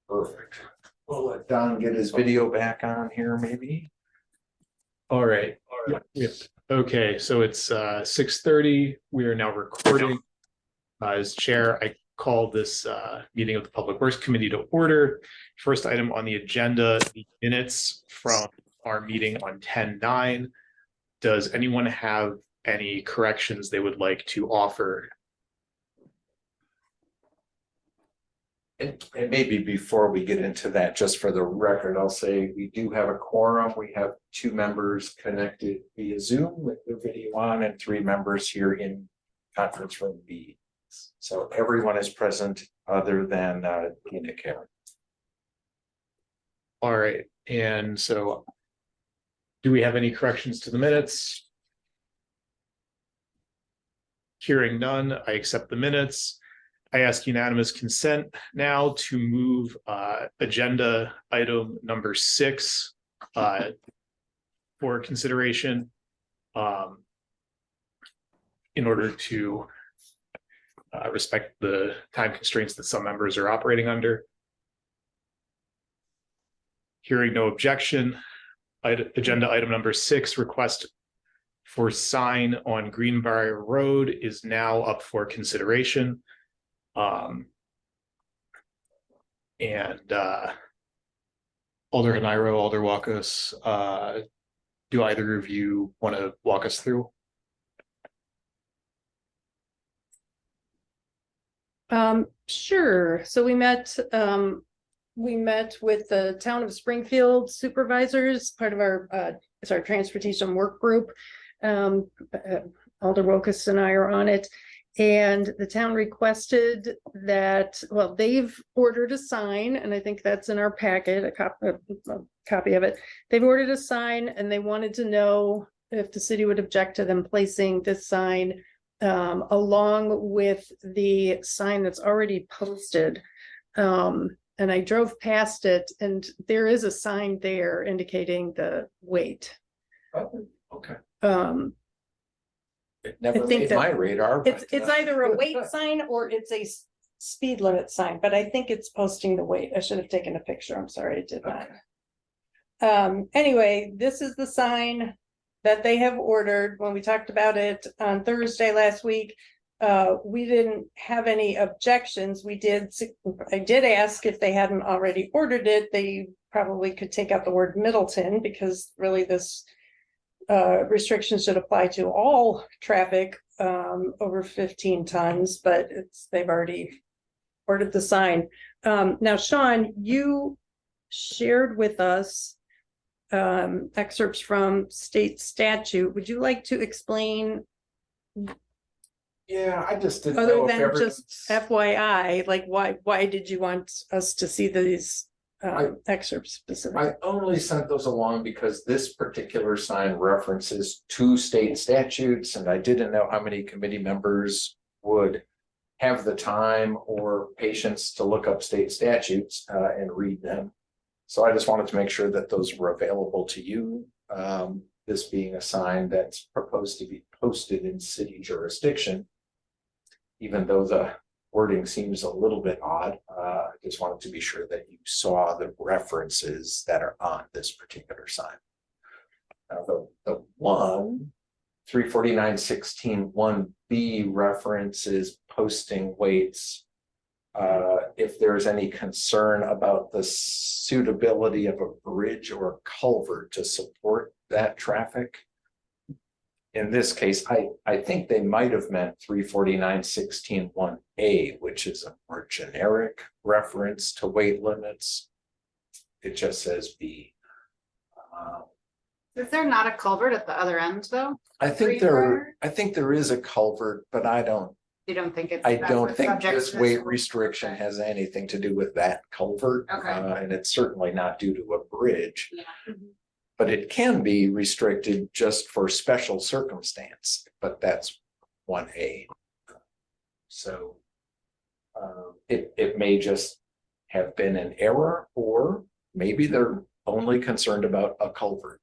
Perfect. We'll let Don get his video back on here, maybe. All right. Yep. Okay, so it's 6:30. We are now recording. As chair, I call this meeting of the Public Works Committee to order. First item on the agenda, the minutes from our meeting on 10/9. Does anyone have any corrections they would like to offer? And maybe before we get into that, just for the record, I'll say we do have a quorum. We have 2 members connected via Zoom with the video on and 3 members here in conference room B. So everyone is present other than Tina Karen. All right, and so do we have any corrections to the minutes? Hearing none, I accept the minutes. I ask unanimous consent now to move agenda item number 6 for consideration in order to respect the time constraints that some members are operating under. Hearing no objection, agenda item number 6, request for sign on Greenbrier Road is now up for consideration. Alder Hanairo, Alder Walkus, do either of you want to walk us through? Sure. So we met with the town of Springfield supervisors, part of our transportation work group. Alder Wokus and I are on it. And the town requested that, well, they've ordered a sign, and I think that's in our packet, a copy of it. They've ordered a sign, and they wanted to know if the city would object to them placing this sign along with the sign that's already posted. And I drove past it, and there is a sign there indicating the weight. Oh, okay. It I never think made that my radar. It's either a weight sign or it's a speed limit sign, but I think it's posting the weight. I should have taken a picture. I'm sorry, I did not. Anyway, this is the sign that they have ordered. When we talked about it on Thursday last week, we didn't have any objections. I did ask if they hadn't already ordered it. They probably could take out the word Middleton, because really this restrictions should apply to all traffic over 15 tons, but they've already ordered the sign. Now, Sean, you shared with us excerpts from state statute. Would you like to explain? Yeah, I just didn't Other know if than just FYI, like why did you want us to see these excerpts specifically? I only sent those along because this particular sign references 2 state statutes, and I didn't know how many committee members would have the time or patience to look up state statutes and read them. So I just wanted to make sure that those were available to you. This being a sign that's proposed to be posted in city jurisdiction, even though the wording seems a little bit odd. I just wanted to be sure that you saw the references that are on this particular sign. Now the 349-16-1B references posting weights. If there's any concern about the suitability of a bridge or a culvert to support that traffic. In this case, I think they might have meant 349-16-1A, which is a more generic reference to weight limits. It just says B. Is there not a culvert at the other end, though? I think there is a culvert, but I don't think this weight restriction has anything to do with that culvert. Okay. And it's certainly not due to a bridge. Yeah. But it can be restricted just for special circumstance, but that's 1A. So it may just have been an error, or maybe they're only concerned about a culvert.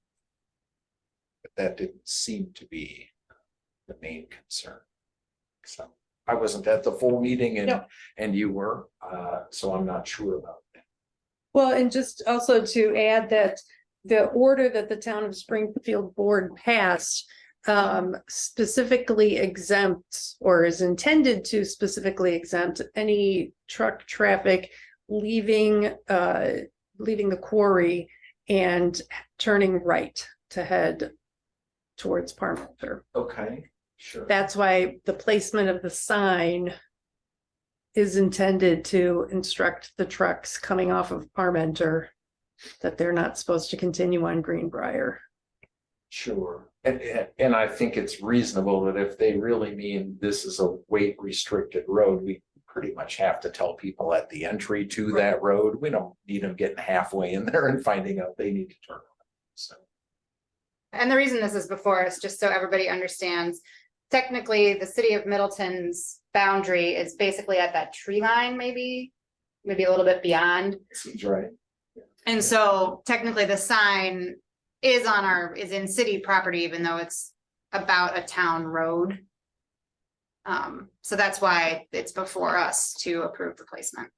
But that didn't seem to be the main concern. So I wasn't at the full meeting No. and you were, so I'm not sure about that. Well, and just also to add that the order that the town of Springfield board passed specifically exempts or is intended to specifically exempt any truck traffic leaving the quarry and turning right to head towards Parmenter. Okay, sure. That's why the placement of the sign is intended to instruct the trucks coming off of Parmenter that they're not supposed to continue on Greenbrier. Sure. And I think it's reasonable that if they really mean this is a weight restricted road, we pretty much have to tell people at the entry to that road. We don't need them getting halfway in there and finding out they need to turn. So. And the reason this is before us, just so everybody understands, technically, the city of Middleton's boundary is basically at that tree line, maybe a little bit beyond. Seems right. And so technically the sign is in city property, even though it's about a town road. So that's why it's before us to approve the placement.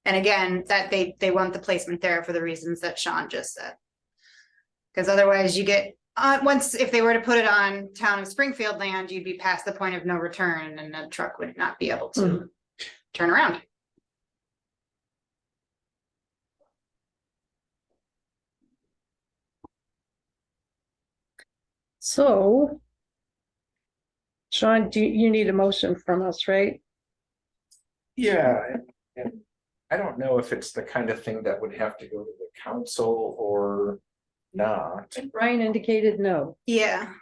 And again, that they want the placement there for the reasons that Sean just said. Because otherwise you get, if they were to put it on town of Springfield land, you'd be past the point of no return and the truck would not be able to turn around. So, Sean, you need a motion from us, right? Yeah, and I don't know if it's the kind of thing that would have to go to the council or not, Brian indicated no. Yeah.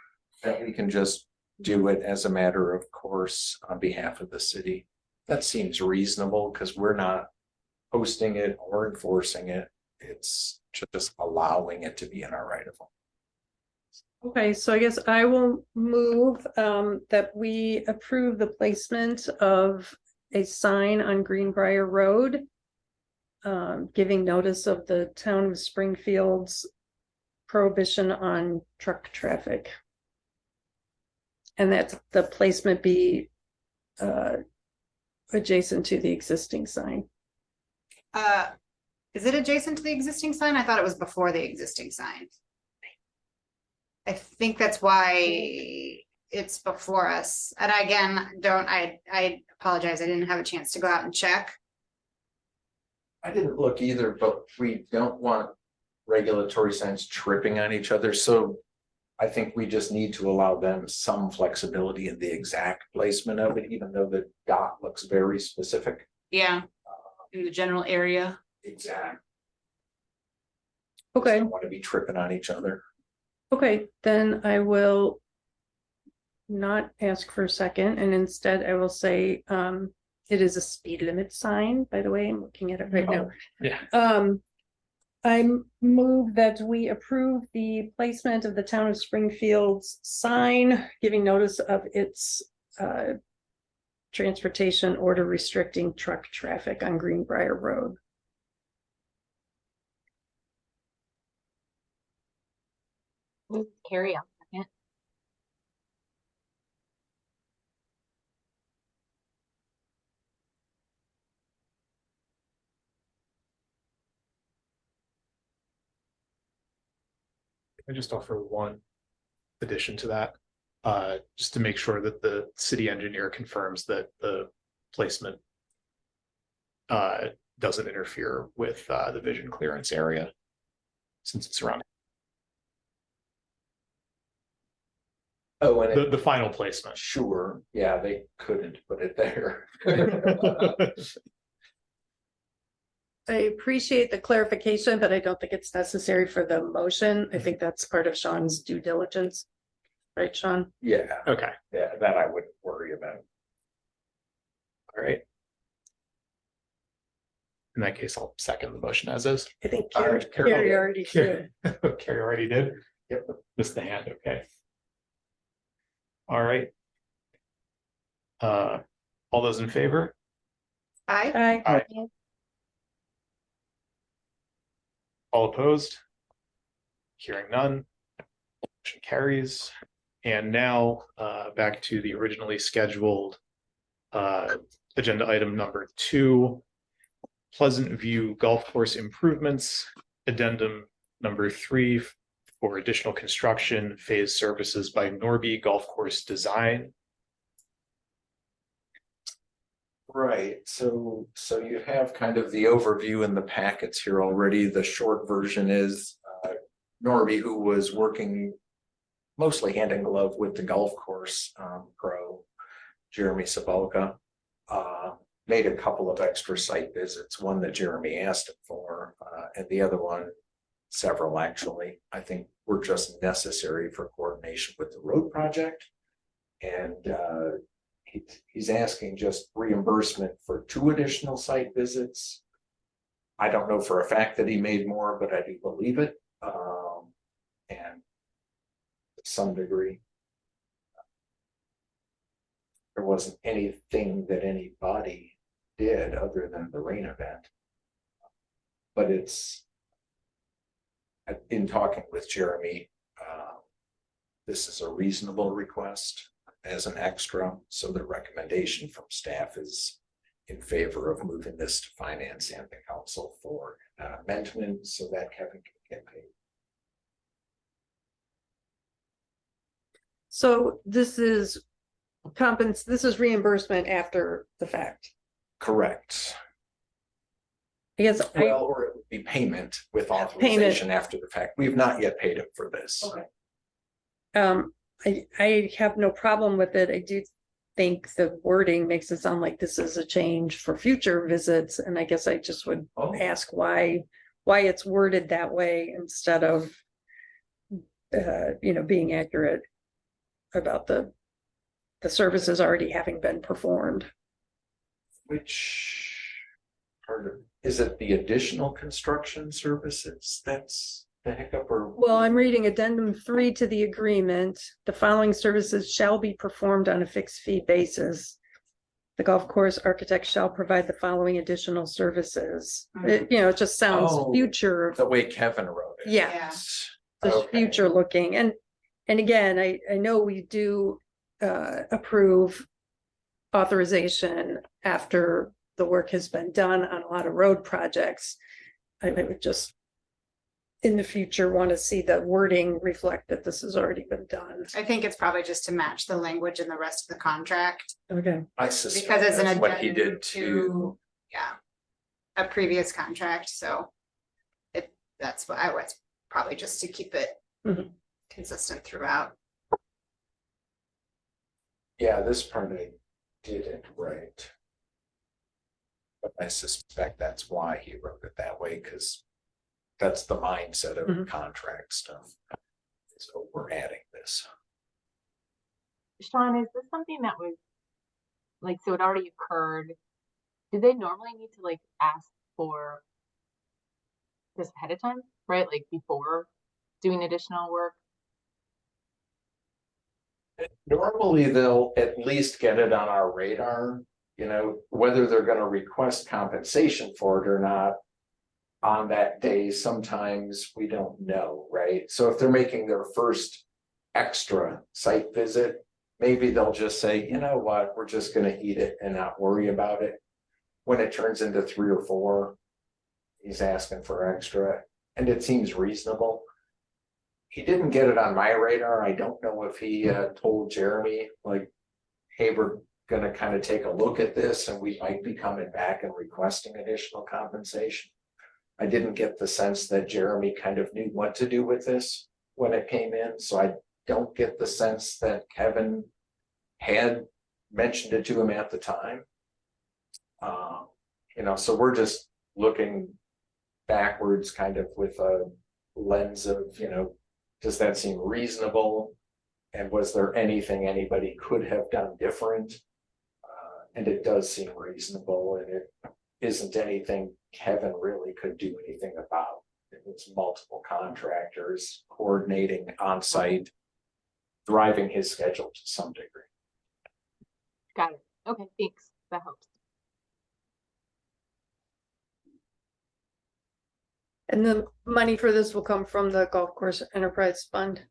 that we can just do it as a matter of course on behalf of the city. That seems reasonable because we're not posting it or enforcing it. It's just allowing it to be in our right of way. Okay, so I guess I will move that we approve the placement of a sign on Greenbrier Road, giving notice of the town of Springfield's prohibition on truck traffic. And that the placement be adjacent to the existing sign. Is it adjacent to the existing sign? I thought it was before the existing sign. I think that's why it's before us. And again, I apologize. I didn't have a chance to go out and check. I didn't look either, but we don't want regulatory signs tripping on each other. So I think we just need to allow them some flexibility in the exact placement of it, even though the dot looks very specific. Yeah, in the general area. Exact. Okay. Don't want to be tripping on each other. Okay, then I will not ask for a second, and instead I will say, it is a speed limit sign, by the way, I'm looking at it right now. Yeah. I move that we approve the placement of the town of Springfield's sign, giving notice of its transportation order restricting truck traffic on Greenbrier Road. Carry on. I just offer one addition to that, just to make sure that the city engineer confirms that the placement doesn't interfere with the vision clearance area, since it's around Oh, and the final placement. sure, yeah, they couldn't put it there. I appreciate the clarification, but I don't think it's necessary for the motion. I think that's part of Sean's due diligence. Right, Sean? Yeah, Okay, yeah, that I wouldn't worry about. all right. In that case, I'll second the motion as is. I think All right, Carrie already should. Carrie already did. Yep. Missed the hand, okay. All right. All those in favor? Aye. Aye. All opposed? Hearing none. Motion carries. And now back to the originally scheduled agenda item number 2, Pleasant View Golf Course improvements, addendum number 3 for additional construction phase services by Norby Golf Course Design. Right, so you have kind of the overview in the packets here already. The short version is Norby, who was working mostly hand in glove with the golf course pro, Jeremy Sabalka, made a couple of extra site visits, one that Jeremy asked him for, and the other one, several actually. I think were just necessary for coordination with the road project. And he's asking just reimbursement for 2 additional site visits. I don't know for a fact that he made more, but I do believe it. And to some degree, there wasn't anything that anybody did other than the rain event. But it's, in talking with Jeremy, this is a reasonable request as an extra. So the recommendation from staff is in favor of moving this to finance and the council for amendment so that Kevin can get paid. So this is this is reimbursement after the fact. Correct. I guess Well, or it would be payment with authorization after the fact. We have not yet paid him for this. I have no problem with it. I do think the wording makes it sound like this is a change for future visits, and I guess I just would ask why it's worded that way instead of being accurate about the services already having been performed. Which part of, is it the additional construction services that's the hiccup, or? Well, I'm reading addendum 3 to the agreement. The following services shall be performed on a fixed fee basis. The golf course architect shall provide the following additional services. It just sounds future. The way Kevin wrote it. Yeah. Just future looking. And again, I know we do approve authorization after the work has been done on a lot of road projects. I would just in the future want to see the wording reflect that this has already been done. I think it's probably just to match the language in the rest of the contract. Okay. I suspect Because it's that's an what he addendum did too. a previous contract, so that's what I was probably just to keep it consistent throughout. Yeah, this part I didn't write. But I suspect that's why he wrote it that way, because that's the mindset of contract stuff. So we're adding this. Sean, is this something that was like, so it already occurred? Do they normally need to like ask for this ahead of time, right? Like before doing additional work? Normally they'll at least get it on our radar, whether they're going to request compensation for it or not on that day. Sometimes we don't know, right? So if they're making their first extra site visit, maybe they'll just say, you know what, we're just going to eat it and not worry about it. When it turns into 3 or 4, he's asking for extra, and it seems reasonable. He didn't get it on my radar. I don't know if he told Jeremy, like, hey, we're going to kind of take a look at this and we might be coming back and requesting additional compensation. I didn't get the sense that Jeremy kind of knew what to do with this when it came in. So I don't get the sense that Kevin had mentioned it to him at the time. So we're just looking backwards kind of with a lens of, does that seem reasonable? And was there anything anybody could have done different? And it does seem reasonable, and it isn't anything Kevin really could do anything about. It was multiple contractors coordinating on site, driving his schedule to some degree. Got it. Okay, thanks. That helps. And the money for this will come from the golf course enterprise fund.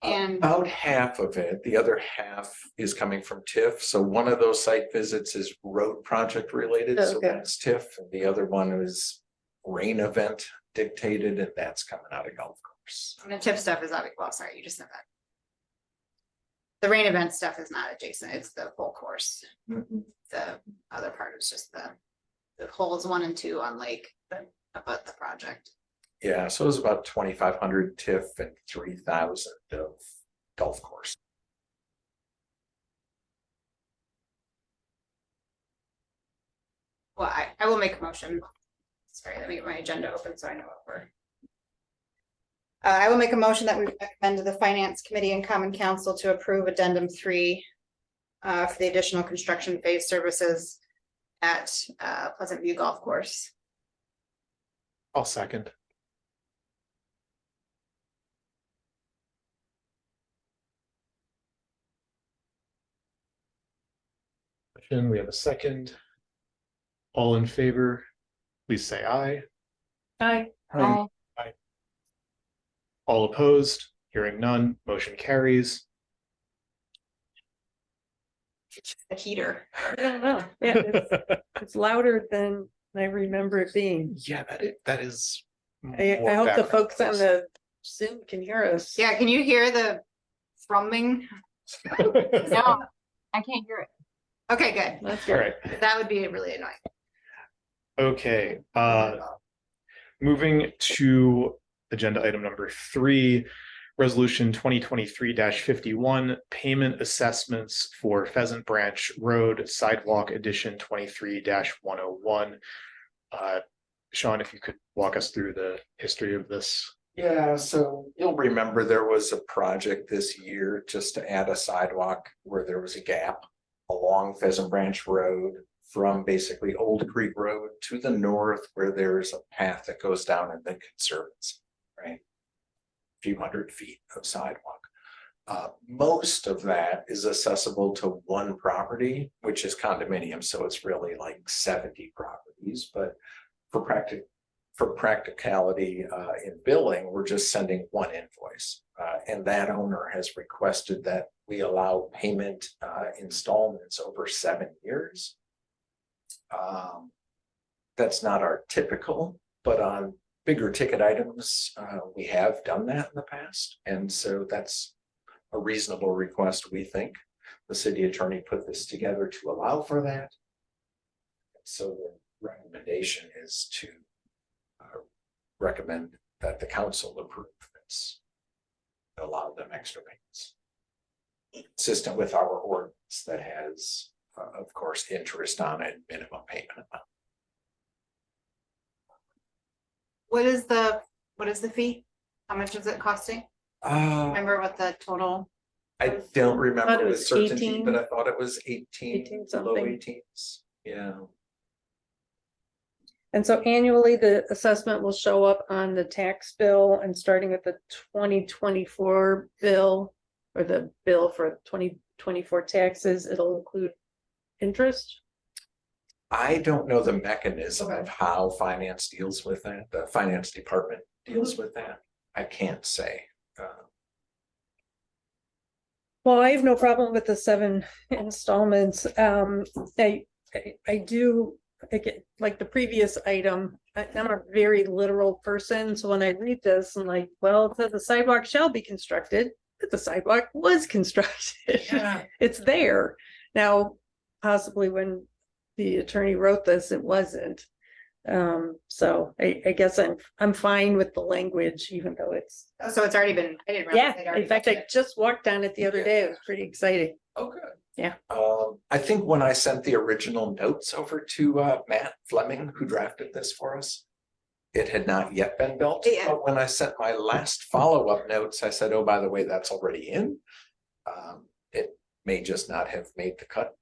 And About half of it, the other half is coming from TIF. So one of those site visits is road project related, so Okay. that's TIF. And the other one is rain event dictated, and that's coming out of golf course. the tip stuff is obviously, well, sorry, you just said that. The rain event stuff is not adjacent, it's the full course. The other part is just the holes 1 and 2 on Lake, about the project. Yeah, so it was about 2,500 TIF and 3,000 of golf course. Well, I will make a motion. Sorry, let me get my agenda open so I know what we're. I will make a motion that we recommend to the Finance Committee and Common Council to approve Addendum 3 for the additional construction phase services at Pleasant View Golf Course. I'll second. We have a second. All in favor, please say aye. Hi. Aye. All opposed, hearing none, motion carries. A heater. I don't know. Yeah, it's louder than I remember it being. Yeah, that is. I more hope the background folks on noise. the Zoom can hear us. Yeah, can you hear the thrumming? No, I can't hear it. Okay, good. That's All good. right, That would be really annoying. okay, moving to agenda item number 3, resolution 2023-51, payment assessments for Pheasant Branch Road Sidewalk Addition 23-101. Sean, if you could walk us through the history of this. Yeah, so you'll remember there was a project this year just to add a sidewalk where there was a gap along Pheasant Branch Road from basically Old Creek Road to the north, where there's a path that goes down in the Conservancy, right? A few hundred feet of sidewalk. Most of that is accessible to one property, which is condominium, so it's really like 70 properties, but for practicality in billing, we're just sending one invoice. And that owner has requested that we allow payment installments over 7 years. That's not our typical, but on bigger ticket items, we have done that in the past. And so that's a reasonable request, we think. The city attorney put this together to allow for that. So the recommendation is to recommend that the council approve this. Allow them extra payments. Consistent with our ordinance that has, of course, interest on it, minimum payment amount. What is the fee? How much is it costing? Remember what the total? I don't remember Thought it with was certainty, 18. but I thought it was 18, 18 low something. 18s. Yeah. And so annually, the assessment will show up on the tax bill, and starting with the 2024 bill or the bill for 2024 taxes, it'll include interest. I don't know the mechanism of how finance deals with that. The finance department deals with that. I can't say. Well, I have no problem with the 7 installments. I do, again, like the previous item, I'm a very literal person. So when I read this, I'm like, well, it says the sidewalk shall be constructed, but the sidewalk was constructed. Yeah. It's there. Now, possibly when the attorney wrote this, it wasn't. So I guess I'm fine with the language, even though it's, Oh, so it's already been, I didn't realize. yeah, they'd already in fact, done I it. just walked on it the other day. It was pretty exciting. Oh, good. Yeah. I think when I sent the original notes over to Matt Fleming, who drafted this for us, it had not yet been built. Yeah. But when I sent my last follow-up notes, I said, oh, by the way, that's already in. It may just not have made the cut.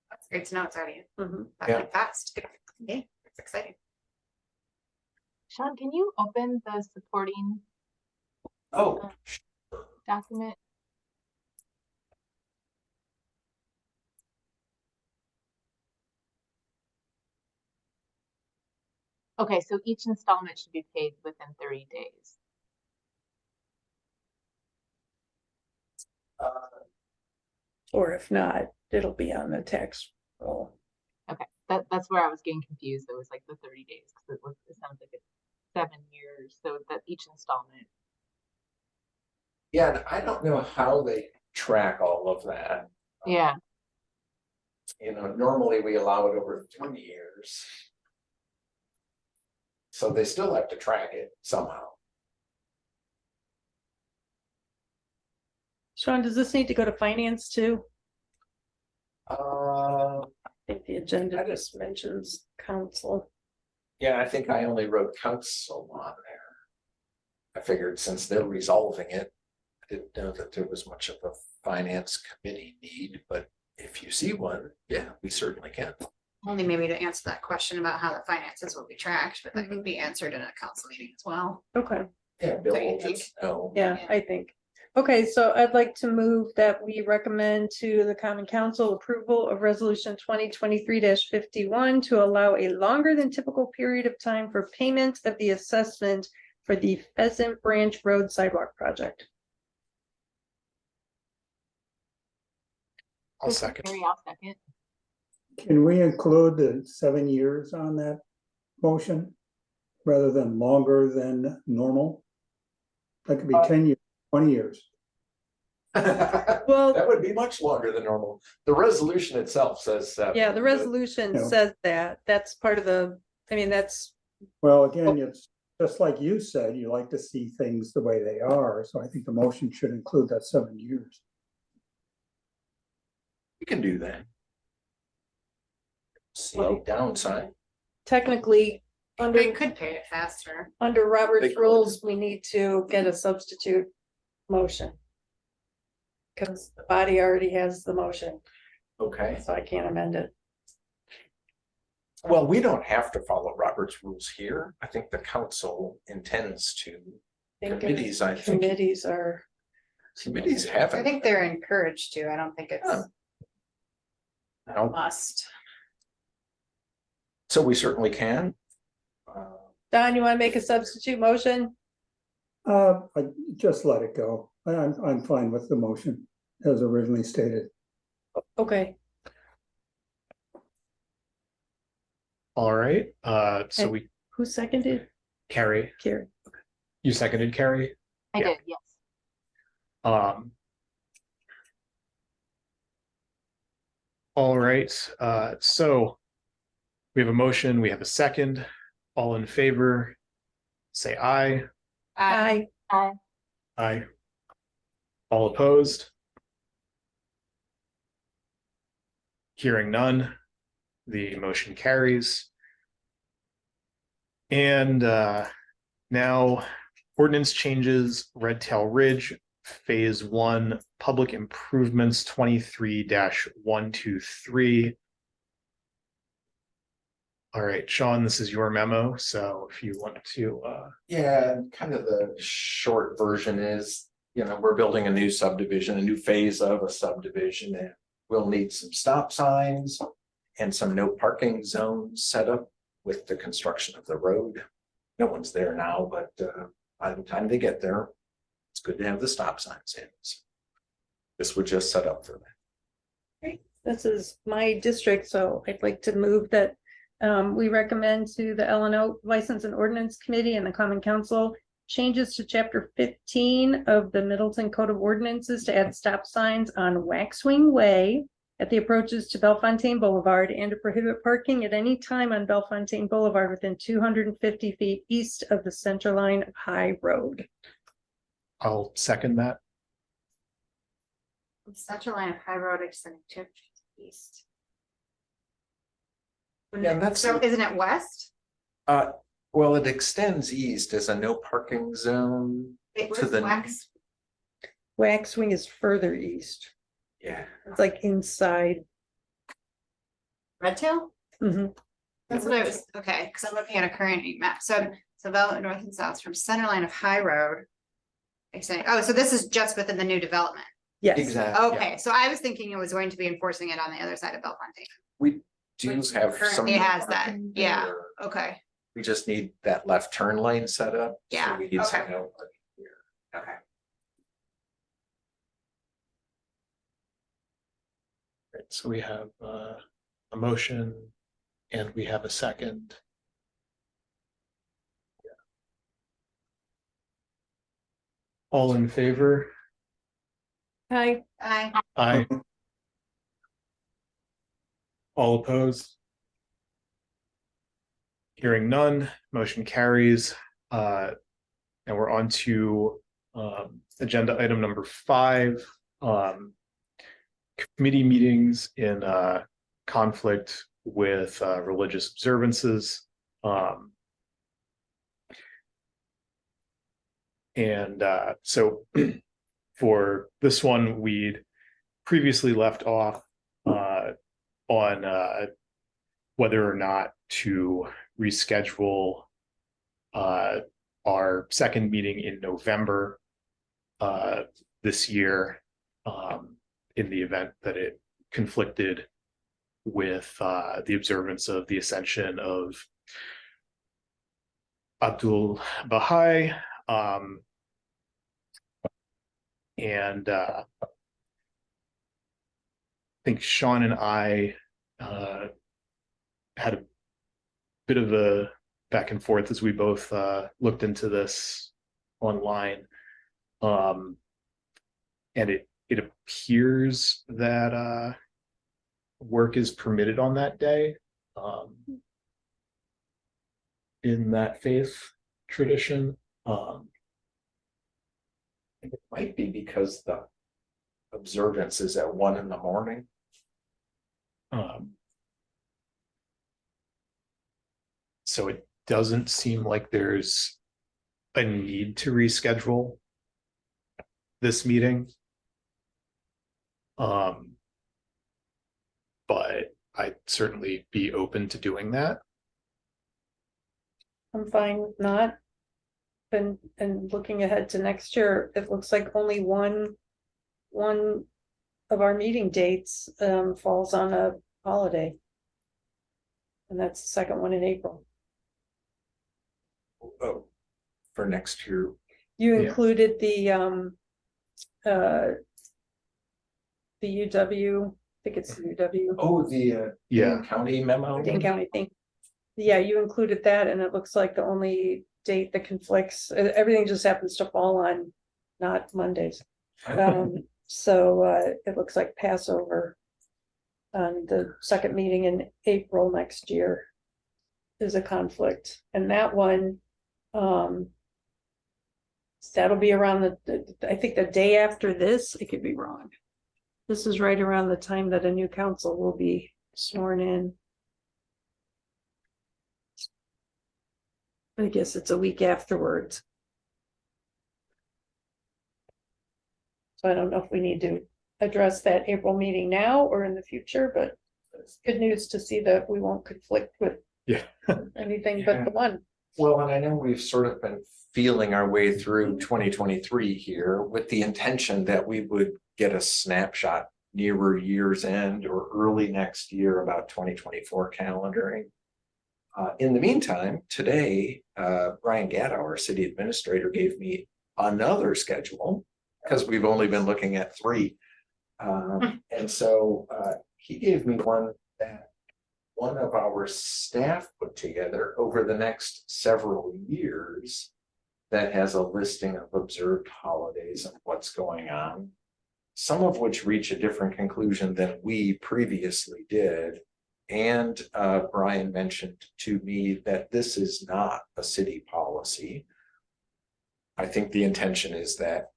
That's great to know it's already Mhm. that Yeah. went fast. Yeah, it's exciting. Sean, can you open the supporting Oh, document? Okay, so each installment should be paid within 30 days. Or if not, it'll be on the tax roll. Okay, that's where I was getting confused. It was like the 30 days, because it sounds like it's 7 years, so that each installment. Yeah, and I don't know how they track all of that. Yeah, You know, normally we allow it over 3 years. So they still have to track it somehow. Sean, does this need to go to finance too? Uh, I think the agenda I just mentions council. yeah, I think I only wrote council on there. I figured since they're resolving it, I didn't know that there was much of a finance committee need, but if you see one, yeah, we certainly can. Only maybe to answer that question about how the finances will be tracked, but that can be answered in a council meeting as well. Okay, Yeah, Bill Don't you will think? just know. yeah, I think. Okay, so I'd like to move that we recommend to the common council approval of resolution 2023-51 to allow a longer than typical period of time for payment of the assessment for the Pheasant Branch Road sidewalk project. I'll second. Mary, I'll second. Can we include the 7 years on that motion rather than longer than normal? That could be 10 years, 20 years. Well, That would be much longer than normal. The resolution itself says. yeah, the but- resolution Yeah. says that. That's part of the, I mean, that's, Well, again, it's just like you said, you like to see things the way they are. So I think the motion should include that 7 years. We can do that. See Well- any downside. technically They under, could pay it faster. under Robert's They could. rules, we need to get a substitute motion. Because the body already has the motion, Okay, so I can't amend it. well, we don't have to follow Robert's rules here. I think the council intends to. Committees, I think. Committees are, Committees I haven't. think they're encouraged to. I don't think it's Oh. a No, must. so we certainly can. Don, you wanna make a substitute motion? I just let it go. I'm fine with the motion as originally stated. Okay, All right, so And- we, who seconded? Carrie, Karen. you seconded Carrie? I Yeah. did, yes. All right, so we have a motion, we have a second, all in favor, say aye. Aye. Aye. All opposed? Hearing none, the motion carries. And now ordinance changes Red Tail Ridge Phase 1 Public Improvements 23-123. All right, Sean, this is your memo, so if you want to Yeah, and kind of the short version is, you know, we're building a new subdivision, a new phase of a subdivision, and we'll need some stop signs and some no parking zones set up with the construction of the road. No one's there now, but by the time they get there, it's good to have the stop signs in. So this would just set up for that. This is my district, so I'd like to move that we recommend to the LNO License and Ordinance Committee and the Common Council changes to chapter 15 of the Middleton Code of Ordinances to add stop signs on Waxwing Way at the approaches to Bellefontaine Boulevard and to prohibit parking at any time on Bellefontaine Boulevard within 250 feet east of the center line of High Road. I'll second that. Such a line of high road extending to east. Yeah, and that's- So isn't it west? Well, it extends east as a no parking zone. Wait, To where's the- Wax? Waxwing is further east. Yeah. It's like inside. Red Tail? Mhm. That's what I was, okay, because I'm looking at a current map. So development north and south from center line of High Road. Extending, oh, so this is just within the new development. Yes. Exactly. Okay, so I was thinking it was going to be enforcing it on the other side of Bellefontaine. We do Which have some. currently has that, parking yeah. there. Okay, We just need that left turn lane set up. so Yeah, We need some okay. no parking here. okay. Right, so we have a motion and we have a second. All in favor? Hi, Aye. All opposed? Hearing none, motion carries. And we're on to agenda item number 5. Committee meetings in conflict with religious observances. So for this one, we'd previously left off on whether or not to reschedule our second meeting in November this year, in the event that it conflicted with the observance of the Ascension of Abdul Baha'i. And I think Sean and I had a bit of a back and forth as we both looked into this online. And it appears that work is permitted on that day in that faith tradition. It might be because the observance is at 1 a.m. So it doesn't seem like there's a need to reschedule this meeting. But I'd certainly be open to doing that. I'm fine with not. And looking ahead to next year, it looks like only one of our meeting dates falls on a holiday. And that's the second one in April. Oh, for next year. You Yeah. included the UW, I think it's the UW, Oh, the Yeah. county memo. Dane County thing. Yeah, you included that, and it looks like the only date that conflicts, everything just happens to fall on not Mondays. So it looks like Passover on the second meeting in April next year is a conflict, and that one that'll be around I think the day after this. I could be wrong. This is right around the time that a new council will be sworn in. I guess it's a week afterwards. So I don't know if we need to address that April meeting now or in the future, but it's good news to see that we won't conflict with Yeah. anything but the one. Well, and I know we've sort of been feeling our way through 2023 here with the intention that we would get a snapshot nearer year's end or early next year about 2024 calendaring. In the meantime, today, Brian Gatto, our city administrator, gave me another schedule because we've only been looking at 3. And so he gave me one that one of our staff put together over the next several years that has a listing of observed holidays and what's going on, some of which reach a different conclusion than we previously did. And Brian mentioned to me that this is not a city policy. I think the intention is that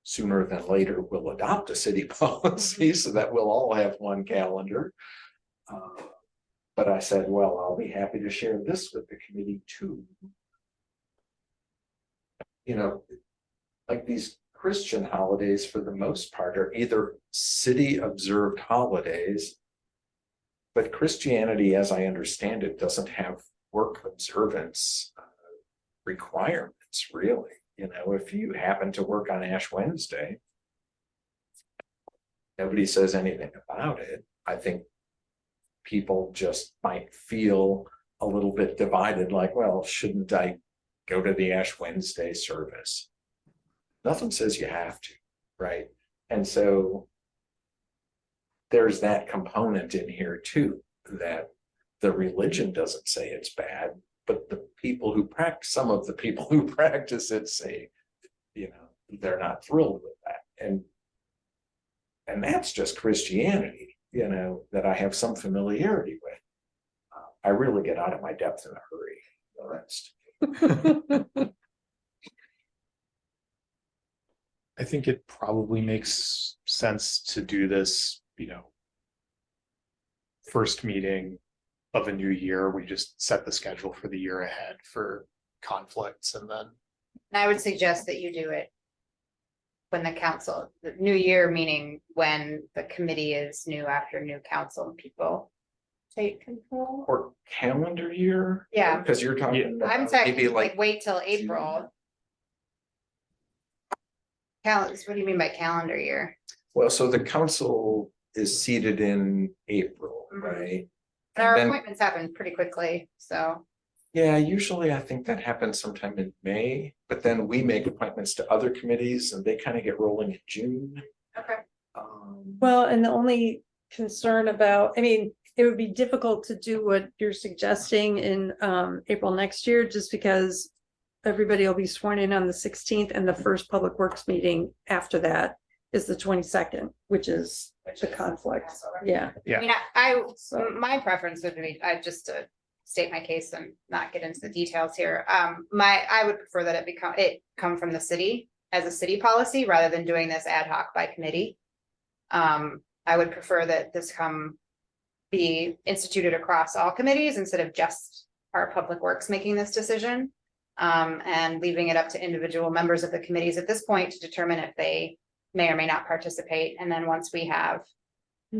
sooner than later we'll adopt a city policy so that we'll all have one calendar. But I said, well, I'll be happy to share this with the committee too. You know, like these Christian holidays for the most part are either city observed holidays, but Christianity, as I understand it, doesn't have work observance requirements, really. You know, if you happen to work on Ash Wednesday, nobody says anything about it. I think people just might feel a little bit divided, like, well, shouldn't I go to the Ash Wednesday service? Nothing says you have to, right? And so there's that component in here too, that the religion doesn't say it's bad, but the people who practice, some of the people who practice it say, they're not thrilled with that. And that's just Christianity, that I have some familiarity with. I really get out of my depth in a hurry. The rest. I think it probably makes sense to do this, first meeting of a new year. We just set the schedule for the year ahead for conflicts, and then And I would suggest that you do it when the new year, meaning when the committee is new after new council and people take control. Or calendar year? Yeah. Because you're talking I'm about saying maybe like wait till April. What do you mean by calendar year? Well, so the council is seated in April, Mhm. right? And our And then- appointments happen pretty quickly, so. Yeah, usually I think that happens sometime in May, but then we make appointments to other committees and they kind of get rolling in June. Okay. Well, and the only concern about, it would be difficult to do what you're suggesting in April next year, just because everybody will be sworn in on the 16th, and the first Public Works meeting after that is the 22nd, which is the conflict. Yeah. I mean, So, my preference would be, just to state my case and not get into the details here. I would prefer that it come from the city as a city policy rather than doing this ad hoc by committee. I would prefer that this be instituted across all committees instead of just our Public Works making this decision. And leaving it up to individual members of the committees at this point to determine if they may or may not participate. And then once we have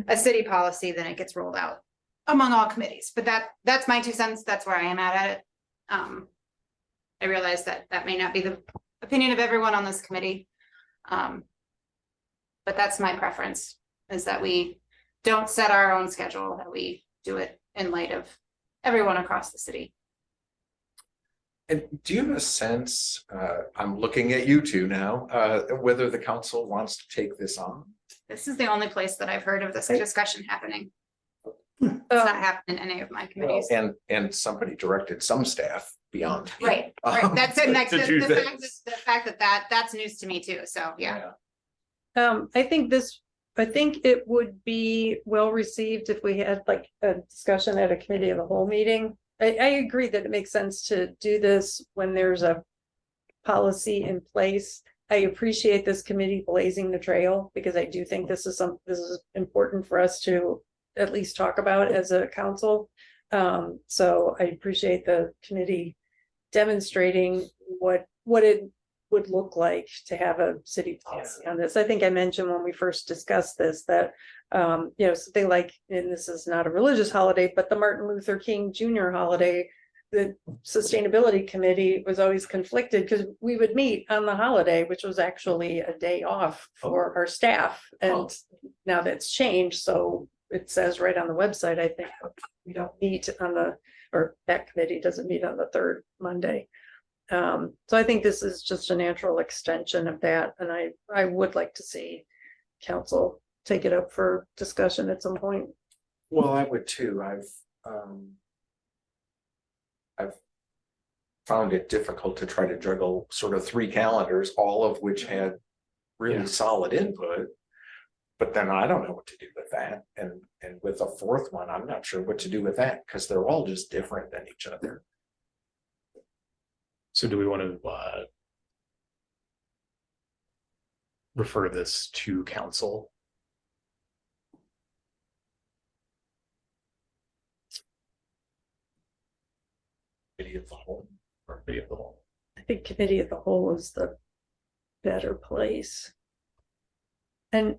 a city policy, then it gets rolled out among all committees. But that's my 2 cents. That's where I am at it. I realize that may not be the opinion of everyone on this committee. But that's my preference, is that we don't set our own schedule, that we do it in light of everyone across the city. And do you have a sense, I'm looking at you two now, whether the council wants to take this on? This is the only place that I've heard of this discussion happening. It's not happening in any of my committees. And somebody directed some staff beyond. me. Right. That's it. Next, to do the fact that's news to me too. So, yeah. I think it would be well received if we had like a discussion at a committee of the whole meeting. I agree that it makes sense to do this when there's a policy in place. I appreciate this committee blazing the trail, because I do think this is important for us to at least talk about as a council. So I appreciate the committee demonstrating what it would look like to have a city policy on this. I think I mentioned when we first discussed this that something like, and this is not a religious holiday, but the Martin Luther King Jr. holiday, the sustainability committee was always conflicted because we would meet on the holiday, which was actually a day off for our staff. And now that's changed. So it says right on the website, I think we don't meet or that committee doesn't meet on the third Monday. So I think this is just a natural extension of that. And I would like to see council take it up for discussion at some point. Well, I would too. I've found it difficult to try to juggle sort of 3 calendars, all of which had really solid input. But then I don't know what to do with that. And with a 4th one, I'm not sure what to do with that, because they're all just different than each other. So do we want to refer this to council? Committee of the whole. Or committee of the whole? I think committee of the whole is the better place. And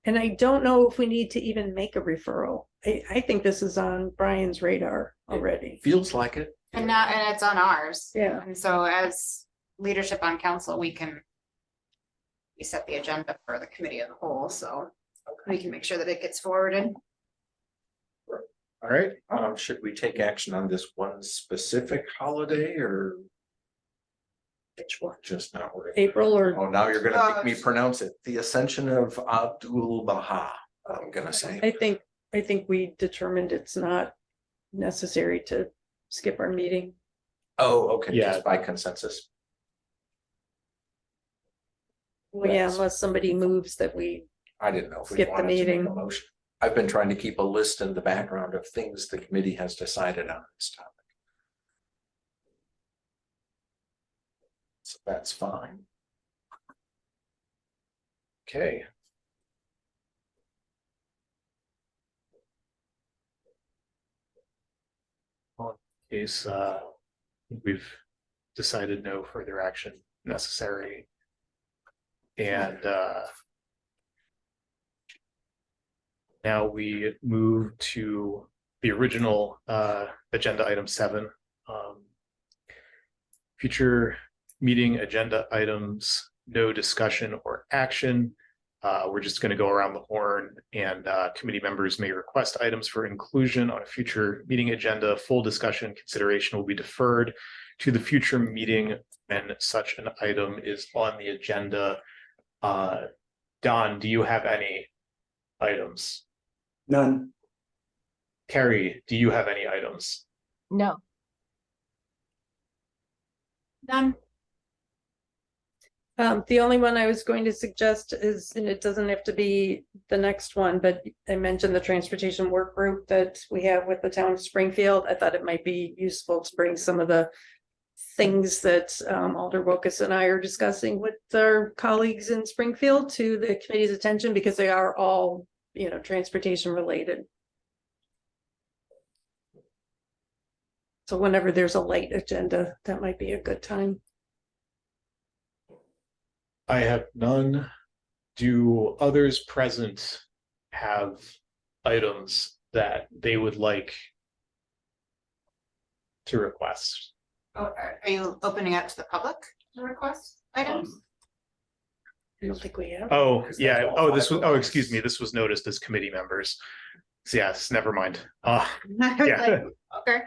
I don't know if we need to even make a referral. I think this is on Brian's radar already. Feels like it. And it's on ours. Yeah. And so as leadership on council, we set the agenda for the committee of the whole, so we can make sure that it gets forwarded. All right, should we take action on this one specific holiday, or Which one? just not worry? April or Oh, now you're gonna make me pronounce it. The Ascension of Abdul Baha. I'm gonna say. I think we determined it's not necessary to skip our meeting. Oh, okay, Yeah. just by consensus. Well, yeah, Yes. unless somebody moves that we, I didn't know if we Skip the wanted to make a meeting. motion. I've been trying to keep a list in the background of things the committee has decided on this topic. So that's fine. Okay. Case, we've decided no further action necessary. And now we move to the original agenda item 7. Future meeting agenda items, no discussion or action. We're just going to go around the horn, and committee members may request items for inclusion on a future meeting agenda. Full discussion consideration will be deferred to the future meeting when such an item is on the agenda. Don, do you have any items? None. Carrie, do you have any items? No. Done. the only one I was going to suggest is, and it doesn't have to be the next one, but I mentioned the transportation work group that we have with the town of Springfield. I thought it might be useful to bring some of the things that Alder Wilkes and I are discussing with our colleagues in Springfield to the committee's attention, because they are all, you know, transportation related. So whenever there's a light agenda, that might be a good time. I have none. Do others present have items that they would like to request? Oh, are you opening up to the public to request items? I don't think we have. Oh, Because yeah. that's all Oh, five this was, of oh, us. excuse me. This was noticed as committee members. So yes, never mind. I was Yeah. like, okay.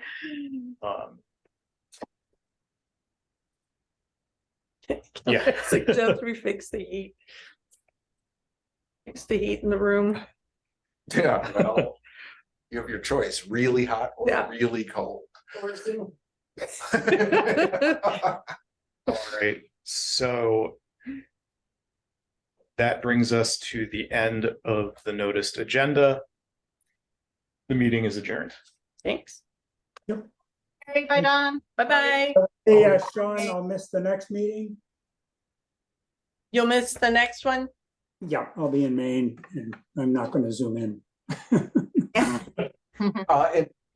Um, yeah. Suggest we fix the heat. Fix the heat in the room. Yeah, well, you have your choice, really hot or Yeah. really cold. All right, so that brings us to the end of the noticed agenda. The meeting is adjourned. Thanks. Okay, bye, Don. Bye-bye. Hey, Sean, I'll miss the next meeting. You'll miss the next one? Yeah, I'll be in Maine and I'm not going to zoom in.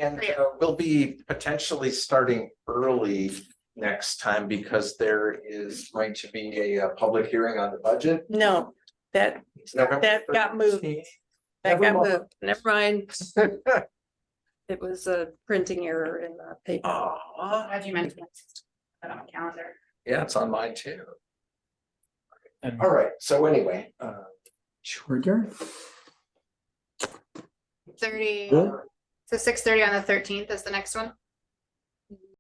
And we'll be potentially starting early next time because there is going to be a public hearing on the budget. No, that got moved. 13th. That Never got mind. moved. Never mind. It was a printing error in the paper. Aw, Glad you mentioned that on the calendar. yeah, it's on mine too. And All right, so anyway, Sure, Jerry. 30, Good. so 6:30 on the 13th is the next one.